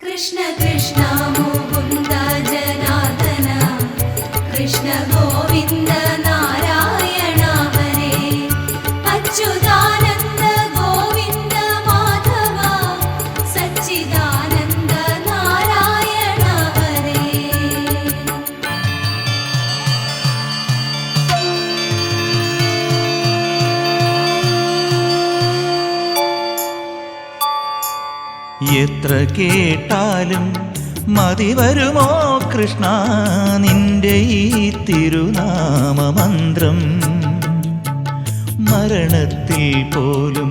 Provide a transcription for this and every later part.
कृष्ण कृष्ण मुकुन्द जनार्दन कृष्ण गोविन्द नारायण हरे अच्युतानन्द गोविन्द माधव सच्चिदानन्द नारायण हरे। എത്ര കേട്ടാലും മതി വരുമോ കൃഷ്ണ നിന്റെ ഈ തിരുനാമമന്ത്രം? മരണത്തിൽ പോലും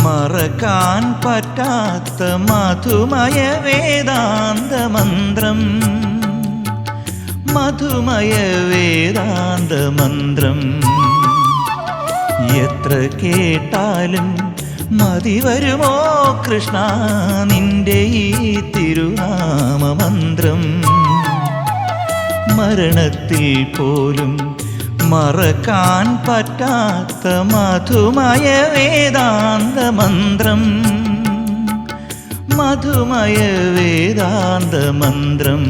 മറക്കാൻ പറ്റാത്ത മധുമയ വേദാന്ത മന്ത്രം, മധുമയ വേദാന്ത മന്ത്രം. എത്ര കേട്ടാലും മതി വരുമോ കൃഷ്ണ നിന്റെ ഈ തിരുനാമമന്ത്രം? മരണത്തിൽ പോലും മറക്കാൻ പറ്റാത്ത മധുമയ വേദാന്ത മന്ത്രം, മധുമയ വേദാന്ത മന്ത്രം.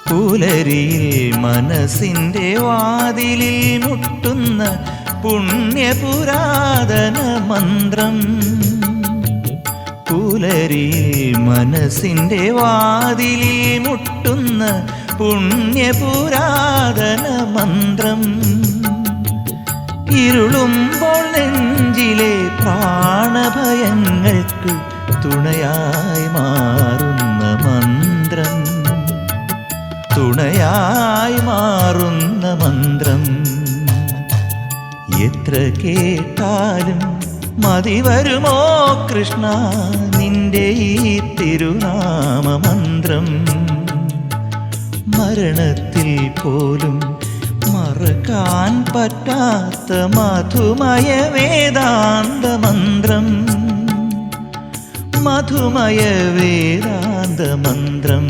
പുലരിയിൽ മനസ്സിൻ്റെ വാതിലിൽ മുട്ടുന്ന പുണ്യപുരാതന മന്ത്രം, പുലരിയിൽ മനസ്സിൻ്റെ വാതിലിൽ മുട്ടുന്ന പുണ്യപുരാതന മന്ത്രം. ഇരുളുമ്പോൾ നെഞ്ചിലെ പ്രാണഭയങ്ങൾക്ക് തുണയായി മാറുന്ന മന്ത്രം, തുണയായി മാറുന്ന മന്ത്രം. എത്ര കേട്ടാലും മതി വരുമോ കൃഷ്ണ നിന്റെ ഈ തിരുനാമമന്ത്രം? മരണത്തിൽ പോലും മറക്കാൻ പറ്റാത്ത മധുമയ വേദാന്ത മന്ത്രം, മധുമയ വേദാന്ത മന്ത്രം.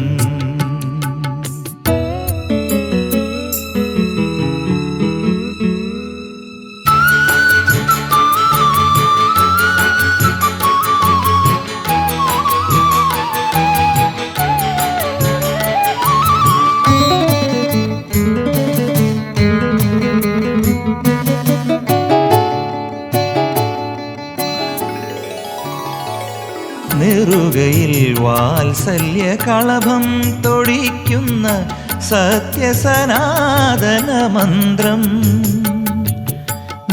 നെറുകയിൽ വാത്സല്യ കളഭം തൊടിക്കുന്ന സത്യസനാതന മന്ത്രം,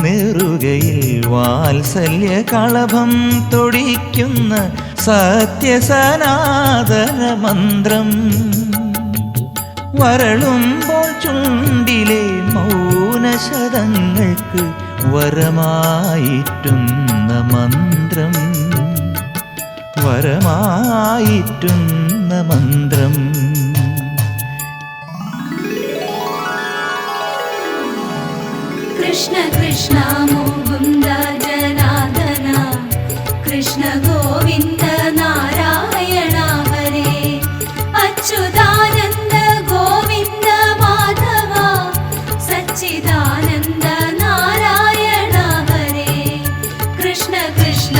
നെറുകയിൽ വാത്സല്യ കളഭം തൊടിക്കുന്ന സത്യസനാതന മന്ത്രം. വരളുമ്പോൾ ചുണ്ടിലെ മൗനശതങ്ങൾക്ക് വരമായിട്ടുന്ന മന്ത്രം, വരമായിട്ടുന്ന മന്ത്രം. कृष्ण कृष्ण मुकुन्द जनार्दन कृष्ण गोविन्द नारायण हरे अच्युतानन्द गोविन्द माधव सच्चिदानन्द नारायण हरे। कृष्ण कृष्ण